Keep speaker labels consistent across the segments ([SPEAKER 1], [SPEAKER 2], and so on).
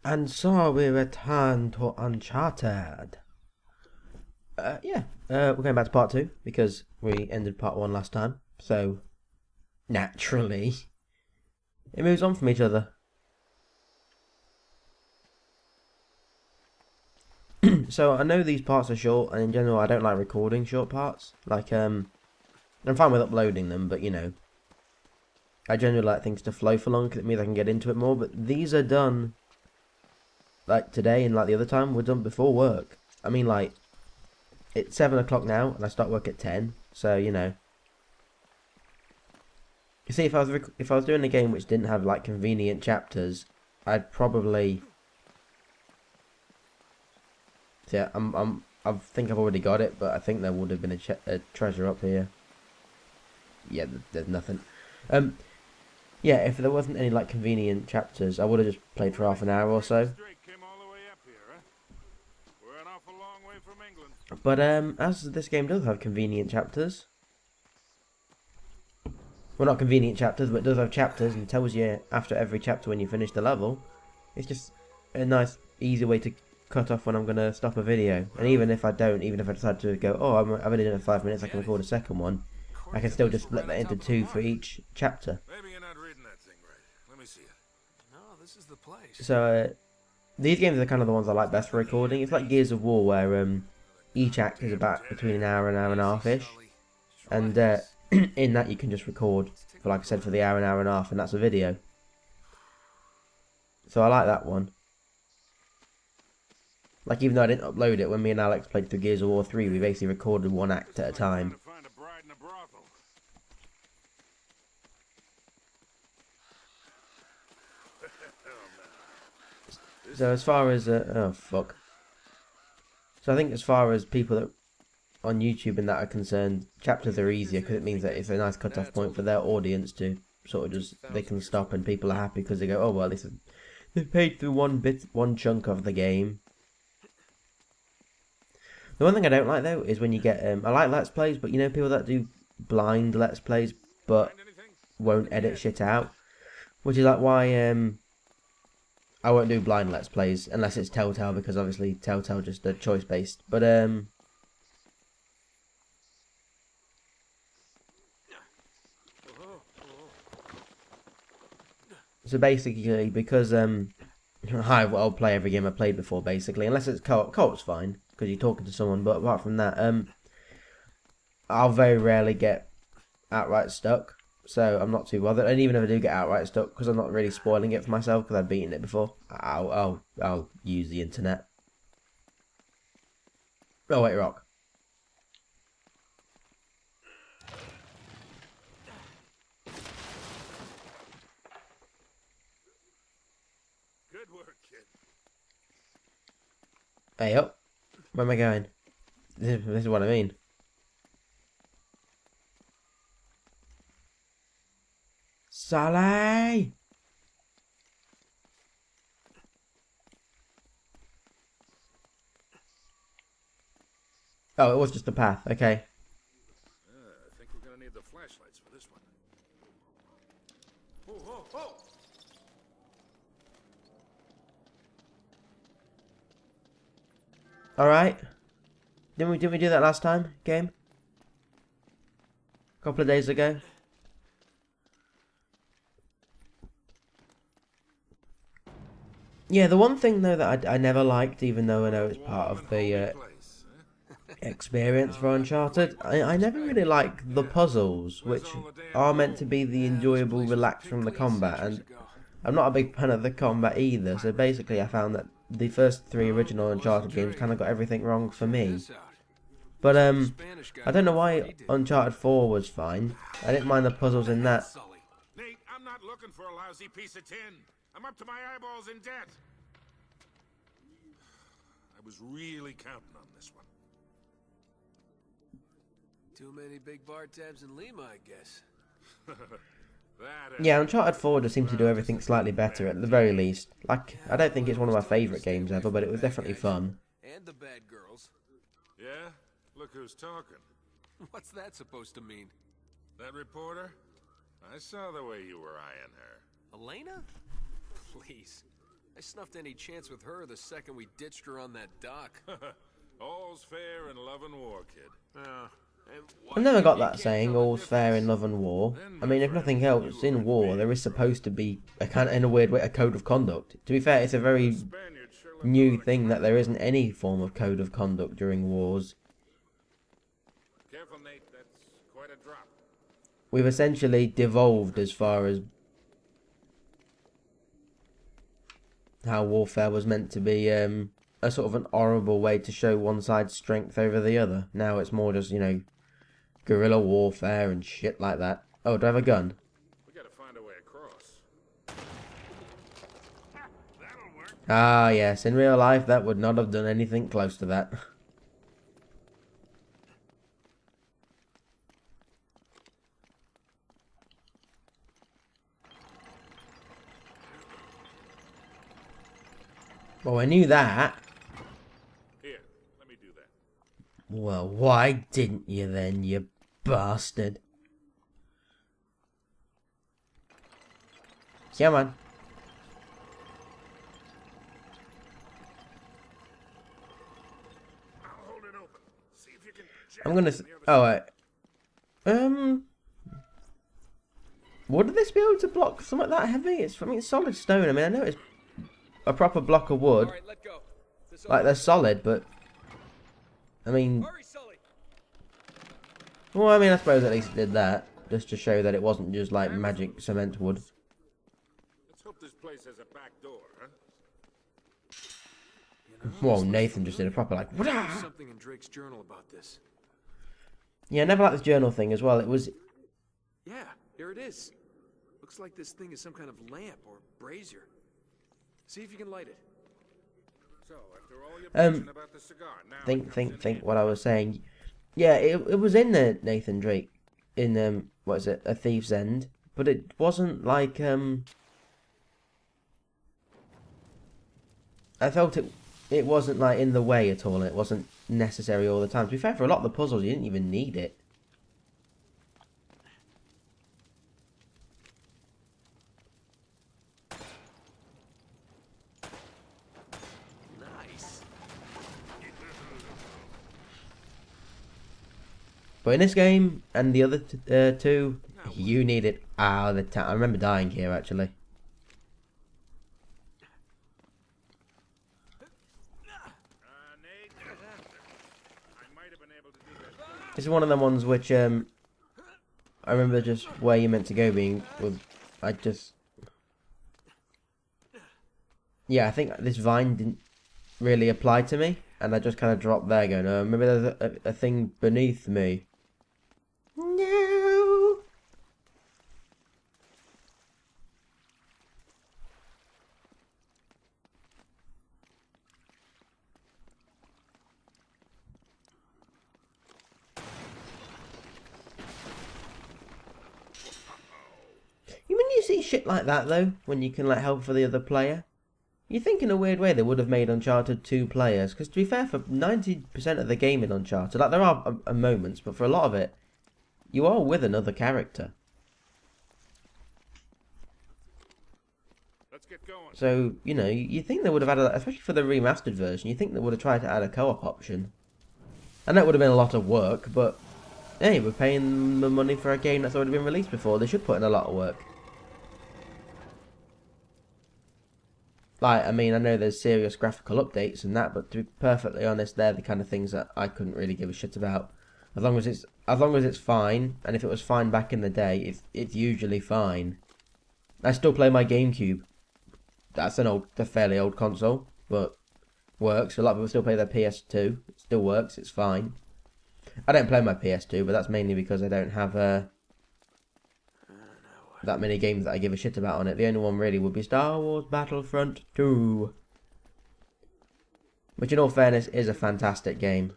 [SPEAKER 1] And so we return to Uncharted. We're going back to part two because we ended part one last time. So, naturally, it moves on from each other. So, I know these parts are short, and in general, I don't like recording short parts. I'm fine with uploading them, but I generally like things to flow for long because it means I can get into it more. But these are done, like today and like the other time, were done before work. I mean, like, it's 7 o'clock now, and I start work at 10, so, You see, if I was doing a game which didn't have, like, convenient chapters, I'd probably... So, yeah, I think I've already got it, but I think there would have been a treasure up here. Yeah, there's nothing. Yeah, if there wasn't any, like, convenient chapters, I would have just played for half an hour or so. But, as this game does have convenient chapters... Well, not convenient chapters, but it does have chapters and tells you after every chapter when you finish the level. It's just a nice, easy way to cut off when I'm going to stop a video. And even if I don't, even if I decide to go, oh, I've only done it 5 minutes, I can record a second one, I can still just split that into two for each chapter.
[SPEAKER 2] Maybe you're not reading that thing right. Let me see it.
[SPEAKER 3] No, this is the place.
[SPEAKER 1] So, these games are kind of the ones I like best for recording. It's like Gears of War, where each act is about between an hour and a half-ish. And in that you can just record, for like I said, for the hour and a half, and that's a video. So I like that one. Like, even though I didn't upload it, when me and Alex played through Gears of War 3, we basically recorded one act at a time. So as far as, oh fuck. So I think as far as people that on YouTube and that are concerned, chapters are easier because it means that it's a nice cut-off point for their audience to sort of just, they can stop and people are happy because they go, oh well, they've paid through one chunk of the game. The one thing I don't like though is when you get, I like Let's Plays, but people that do blind Let's Plays but won't edit shit out, which is like why I won't do blind Let's Plays unless it's Telltale, because obviously Telltale just a choice based, but so basically, because I'll play every game I played before, basically, unless it's co-op. Co-op's fine because you're talking to someone, but apart from that, I'll very rarely get outright stuck, so I'm not too bothered. And even if I do get outright stuck, because I'm not really spoiling it for myself because I've beaten it before, I'll use the internet. Oh wait, rock. Hey up, where am I going? This is what I mean. Sally! Oh, it was just a path, okay.
[SPEAKER 2] I think we're gonna need the flashlights for this one. Whoa, whoa, whoa!
[SPEAKER 1] Alright. Didn't we do that last time, game? A couple of days ago. Yeah, the one thing though that I never liked, even though I know it's part of the experience for Uncharted, I never really liked the puzzles, which are meant to be the enjoyable relax from the combat, and I'm not a big fan of the combat either, so basically I found that the first three original Uncharted games kind of got everything wrong for me. But I don't know why Uncharted 4 was fine. I didn't mind the puzzles in that.
[SPEAKER 2] Nate, I'm not looking for a lousy piece of tin. I'm up to my eyeballs in debt. I was really counting on this one.
[SPEAKER 3] Too many big bar tabs in Lima, I guess.
[SPEAKER 1] Yeah, Uncharted 4 just seems to do everything slightly better at the very least. Like, I don't think it's one of my favourite games ever, but it was definitely fun.
[SPEAKER 3] And the bad girls.
[SPEAKER 2] Yeah? Look who's talking.
[SPEAKER 3] What's that supposed to mean?
[SPEAKER 2] That reporter? I saw the way you were eyeing her.
[SPEAKER 3] Elena? Please. I snuffed any chance with her the second we ditched her on that dock.
[SPEAKER 2] All's fair in love and war, kid.
[SPEAKER 3] And why
[SPEAKER 1] I've never
[SPEAKER 3] did
[SPEAKER 1] got
[SPEAKER 3] you
[SPEAKER 1] that
[SPEAKER 3] can't
[SPEAKER 1] saying,
[SPEAKER 3] tell the
[SPEAKER 1] all's fair in
[SPEAKER 3] difference?
[SPEAKER 1] love and war.
[SPEAKER 2] Then,
[SPEAKER 1] I
[SPEAKER 2] my
[SPEAKER 1] mean, if
[SPEAKER 2] friend,
[SPEAKER 1] nothing else,
[SPEAKER 2] you
[SPEAKER 1] in
[SPEAKER 2] and
[SPEAKER 1] war
[SPEAKER 2] me
[SPEAKER 1] there is
[SPEAKER 2] are
[SPEAKER 1] supposed to be a kind in a weird way a code of conduct. To be fair, it's a very
[SPEAKER 2] Spaniards sure look
[SPEAKER 1] new
[SPEAKER 2] good.
[SPEAKER 1] thing that there isn't any form of code of conduct during wars.
[SPEAKER 2] Careful, Nate. That's quite a drop.
[SPEAKER 1] We've essentially devolved as far as how warfare was meant to be a sort of an honourable way to show one side's strength over the other. Now it's more just, you know, guerrilla warfare and shit like that. Oh, do I have a gun?
[SPEAKER 2] We gotta find a way across. That'll work.
[SPEAKER 1] Ah, yes, in real life that would not have done anything close to that. Well, I knew that.
[SPEAKER 2] Here, let me do that.
[SPEAKER 1] Well, why didn't you then, you bastard? Come on.
[SPEAKER 2] I'll hold it open. See if you can.
[SPEAKER 1] I'm gonna.
[SPEAKER 2] jam it
[SPEAKER 1] Oh,
[SPEAKER 2] on the other
[SPEAKER 1] wait. Would this be able to block something that heavy? I mean, it's solid stone. I mean, I know it's a proper block of wood.
[SPEAKER 3] All right, let go. This
[SPEAKER 1] Like,
[SPEAKER 3] over.
[SPEAKER 1] they're solid, but... I mean...
[SPEAKER 3] Hurry, Sully.
[SPEAKER 1] Well, I mean, I suppose at least it did that. Just to show that it wasn't just, like, magic cement wood.
[SPEAKER 2] Let's hope this place has a back door, huh?
[SPEAKER 3] You know,
[SPEAKER 1] Whoa,
[SPEAKER 3] this looks
[SPEAKER 1] Nathan just did a
[SPEAKER 3] familiar.
[SPEAKER 1] proper, like...
[SPEAKER 3] There's
[SPEAKER 1] "Wah!"
[SPEAKER 3] something in Drake's journal about this.
[SPEAKER 1] Yeah, I never liked this journal thing as well. It was...
[SPEAKER 3] Yeah, here it is. Looks like this thing is some kind of lamp or brazier. See if you can light it.
[SPEAKER 2] So, after all your bitching about the cigar, now it comes in
[SPEAKER 1] Think
[SPEAKER 2] handy.
[SPEAKER 1] what I was saying. Yeah, it was in the Nathan Drake. In, what is it? A Thief's End. But it wasn't like, I felt it wasn't, like, in the way at all. It wasn't necessary all the time. To be fair, for a lot of the puzzles, you didn't even need it.
[SPEAKER 3] Nice.
[SPEAKER 1] But in this game, and the other two, you need it all the time. I remember dying here, actually.
[SPEAKER 2] Nate, I might have been able to do that.
[SPEAKER 1] This is one of them ones which, I remember just where you're meant to go being, with, I just... Yeah, I think this vine didn't really apply to me, and I just kind of dropped there going, maybe there's a thing beneath me. No! You mean you see shit like that, though, when you can, like, help for the other player? You think in a weird way they would have made Uncharted 2 players, because to be fair, for 90% of the game in Uncharted, like, there are moments, but for a lot of it, you are with another character.
[SPEAKER 2] Let's get going.
[SPEAKER 1] So, you know, you think they would have added, especially for the remastered version, you think they would have tried to add a co-op option. And that would have been a lot of work, but, hey, we're paying the money for a game that's already been released before. They should put in a lot of work. Like, I mean, I know there's serious graphical updates and that, but to be perfectly honest, they're the kind of things that I couldn't really give a shit about. As long as it's fine, and if it was fine back in the day, it's usually fine. I still play my GameCube. That's a fairly old console, but works. A lot of people still play their PS2. It still works. It's fine. I don't play my PS2, but that's mainly because I don't have that many games that I give a shit about on it. The only one really would be Star Wars Battlefront 2. Which in all fairness is a fantastic game.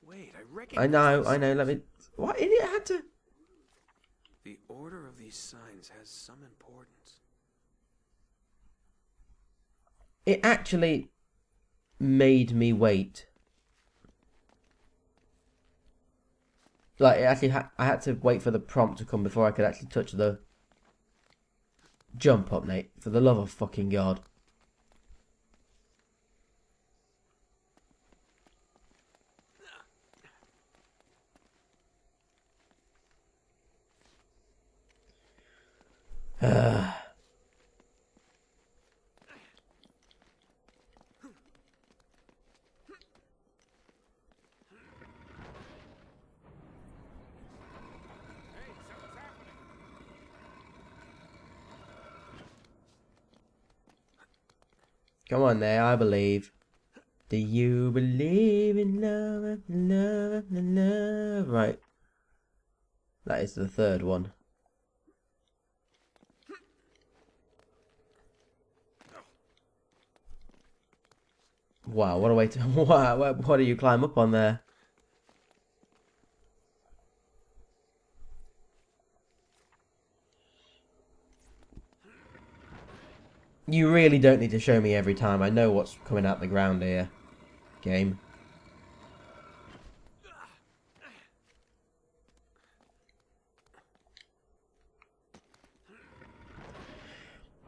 [SPEAKER 3] Wait, I
[SPEAKER 1] I
[SPEAKER 3] recognize
[SPEAKER 1] know,
[SPEAKER 3] this.
[SPEAKER 1] let me... What idiot had to...
[SPEAKER 3] The order of these signs has some importance.
[SPEAKER 1] It actually made me wait. Like, it actually I had to wait for the prompt to come before I could actually touch the... Jump up, Nate. For the love of fucking God. Come on there, I believe. Do you believe in love, love, love? Right. That is the third one. Wow, what a way to... Wow, what do you climb up on there? You really don't need to show me every time. I know what's coming out the ground here. Game.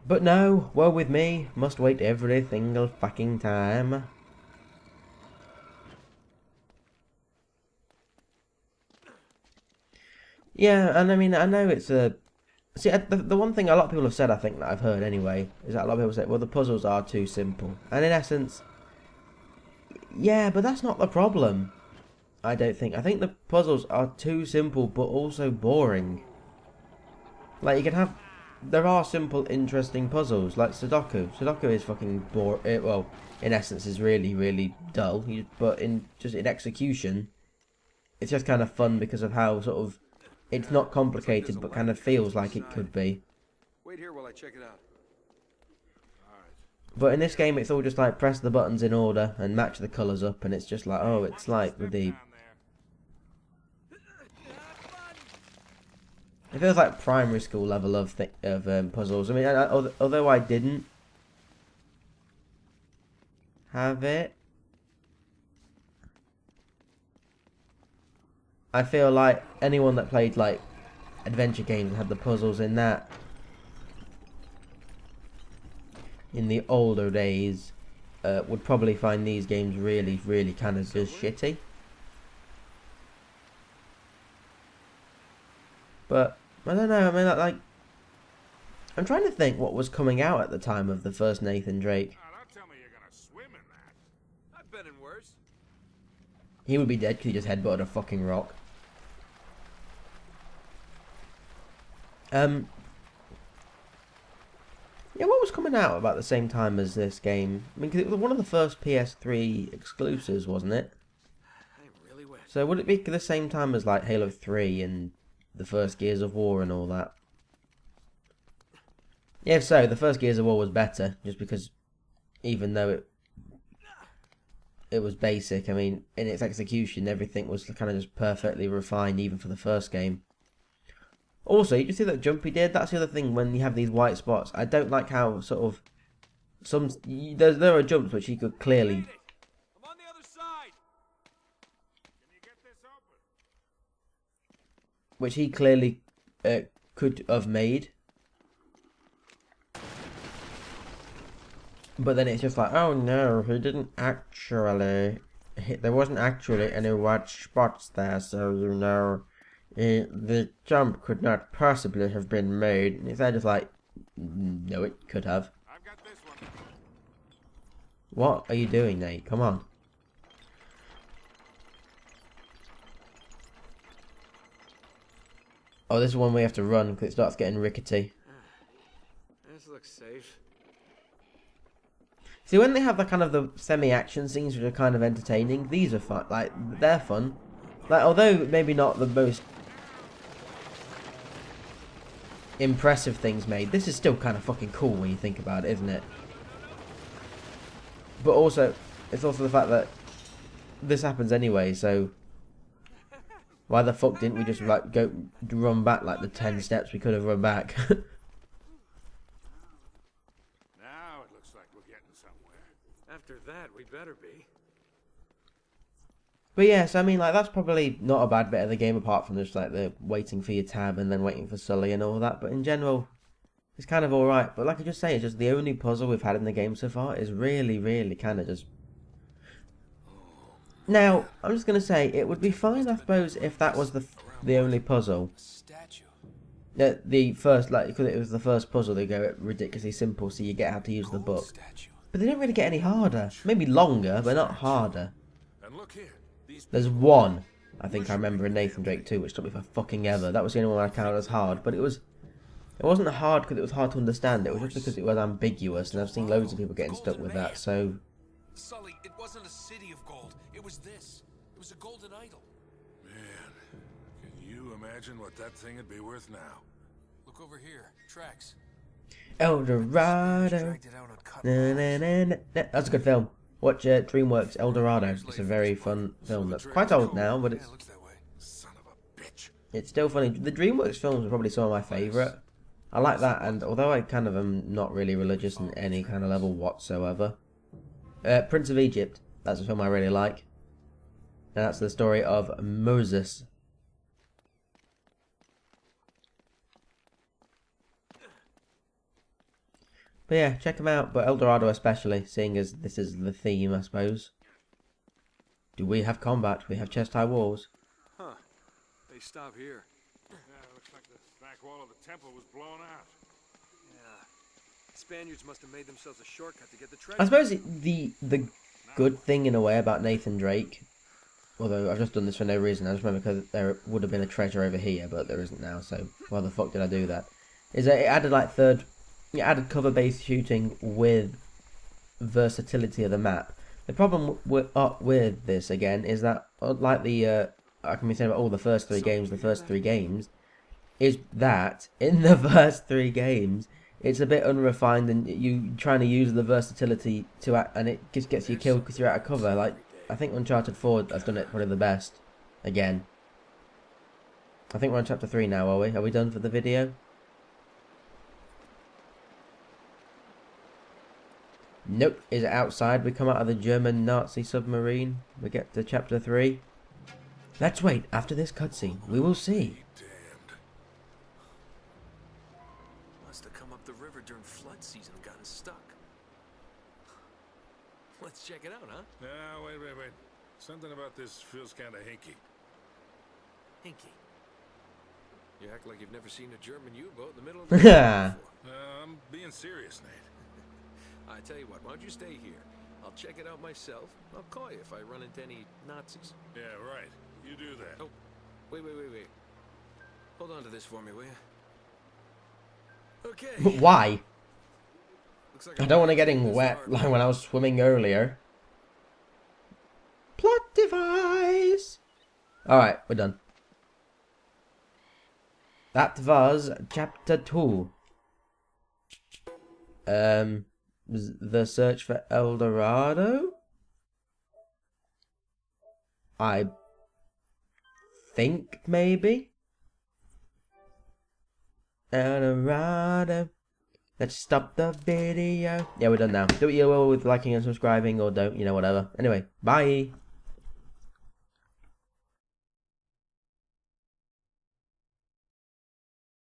[SPEAKER 1] But no, woe with me. Must wait every single fucking time. Yeah, and I mean, I know it's a... See, the one thing a lot of people have said, I think, that I've heard anyway, is that a lot of people say, well, the puzzles are too simple. And in essence, yeah, but that's not the problem. I don't think. I think the puzzles are too simple, but also boring. Like, you can have... There are simple, interesting puzzles, like Sudoku. Sudoku is fucking boring. Well, in essence, is really, really dull. But in execution, it's just kind of fun because of how sort of... It's not complicated, but kind of feels like it could be.
[SPEAKER 3] Wait here while I check it out.
[SPEAKER 1] But in this game, it's all just like press the buttons in order and match the colours up, and it's just like, oh, it's like with the... It feels like primary school level of puzzles. I mean, although I didn't have it, I feel like anyone that played like adventure games and had the puzzles in that in the older days would probably find these games really, really kind of just shitty. But I don't know. I mean, like I'm trying to think what was coming out at the time of the first Nathan Drake.
[SPEAKER 2] Don't tell me you're gonna swim in that.
[SPEAKER 3] I've been in worse.
[SPEAKER 1] He would be dead because he just headbutted a fucking rock. Yeah, what was coming out about the same time as this game? I mean, 'cause it was one of the first PS3 exclusives, wasn't it?
[SPEAKER 3] I'm really wet.
[SPEAKER 1] So would it be the same time as like Halo 3 and the first Gears of War and all that? Yeah, if so, the first Gears of War was better, just because even though it was basic, I mean, in its execution, everything was kind of just perfectly refined, even for the first game. Also, you just see that jump he did? That's the other thing when you have these white spots. I don't like how sort of there are jumps which he could clearly...
[SPEAKER 3] I'm on the other side.
[SPEAKER 2] Can you get this open?
[SPEAKER 1] Which he clearly could have made. But then it's just like, oh no, he didn't actually... There wasn't actually any white spots there, so you know... the jump could not possibly have been made. And it's just like, no, it could have.
[SPEAKER 2] I've got this one.
[SPEAKER 1] What are you doing, Nate? Come on. Oh, this is one we have to run because it starts getting rickety.
[SPEAKER 3] This looks safe.
[SPEAKER 1] See, when they have the kind of the semi-action scenes which are kind of entertaining, these are fun. Like, they're fun. Like, although maybe not the most impressive things made, this is still kind of fucking cool when you think about it, isn't it? But also, it's also the fact that this happens anyway, so why the fuck didn't we just like run back like the 10 steps we could have run back?
[SPEAKER 2] Now it looks like we're getting somewhere.
[SPEAKER 3] After that, we better be.
[SPEAKER 1] But yes, I mean, like, that's probably not a bad bit of the game, apart from just like the waiting for your tab and then waiting for Sully and all that. But in general, it's kind of alright. But like I just say, it's just the only puzzle we've had in the game so far is really, really kind of just... Now, I'm just going to say, it would be fine, I suppose, if that was the only puzzle. The first, like, because it was the first puzzle, they go ridiculously simple, so you get how to use the book. But they didn't really get any harder. Maybe longer, but not harder.
[SPEAKER 2] And look here.
[SPEAKER 1] There's one, I think I remember in Nathan Drake 2, which took me for fucking ever. That was the only one I counted as hard, but it wasn't hard because it was hard to understand. It was just because it was ambiguous, and I've seen loads of people getting stuck with that, so...
[SPEAKER 4] Sully, it wasn't a city of gold. It was this. It was a golden idol.
[SPEAKER 2] Man, can you imagine what that thing would be worth now?
[SPEAKER 4] Look over here. Tracks.
[SPEAKER 1] El Dorado.
[SPEAKER 4] Dragged it out on cut
[SPEAKER 1] Na, na, na, na, na. That's a good film. Watch DreamWorks El Dorado. It's a very fun film that's quite old now, but
[SPEAKER 4] Yeah, it looks that way.
[SPEAKER 2] Son of a bitch.
[SPEAKER 1] it's still funny. The DreamWorks films are probably some of my favourite. I like that, and although I kind of am not really religious in any kind of level whatsoever, Prince of Egypt, that's a film I really like. And that's the story of Moses. But yeah, check them out, but El Dorado especially, seeing as this is the theme, I suppose. Do we have combat? We have chest-high walls.
[SPEAKER 3] Huh. They stop here.
[SPEAKER 2] Yeah, looks like the back wall of the temple was blown out.
[SPEAKER 3] Yeah. Spaniards must have made themselves a shortcut to get the treasure.
[SPEAKER 1] I suppose the good thing in a way about Nathan Drake, although I've just done this for no reason, I just remember because there would have been a treasure over here, but there isn't now, so why the fuck did I do that? Is that it added like it added cover-based shooting with versatility of the map. The problem with this, again, is that, like I can be saying about all the first three games, is that, in the first three games, it's a bit unrefined, and you trying to use the versatility and it just gets you killed because you're out of cover. Like, I think Uncharted 4 has done it probably the best, again. I think we're on chapter 3 now, are we? Are we done for the video? Nope. Is it outside? We come out of the German Nazi submarine. We get to chapter 3. Let's wait. After this cutscene, we will see.
[SPEAKER 2] Damned.
[SPEAKER 3] Must have come up the river during flood season and gotten stuck. Let's check it out, huh?
[SPEAKER 2] Now, wait. Something about this feels kind of hinky.
[SPEAKER 3] Hinky. You act like you've never seen a German U-boat in the middle of the ocean before.
[SPEAKER 2] I'm being serious, Nate.
[SPEAKER 3] I tell you what, why don't you stay here? I'll check it out myself. I'll call you if I run into any Nazis.
[SPEAKER 2] Yeah, right. You do that.
[SPEAKER 3] Oh, wait. Hold on to this for me, will you? Okay.
[SPEAKER 1] Why?
[SPEAKER 3] Looks like
[SPEAKER 1] I don't want to get wet like when I was swimming earlier. Plot device. Alright, we're done. That was chapter 2. The search for El Dorado? I think maybe. El Dorado. Let's stop the video. Yeah, we're done now. Do what you will with liking and subscribing, or don't, whatever. Anyway, bye.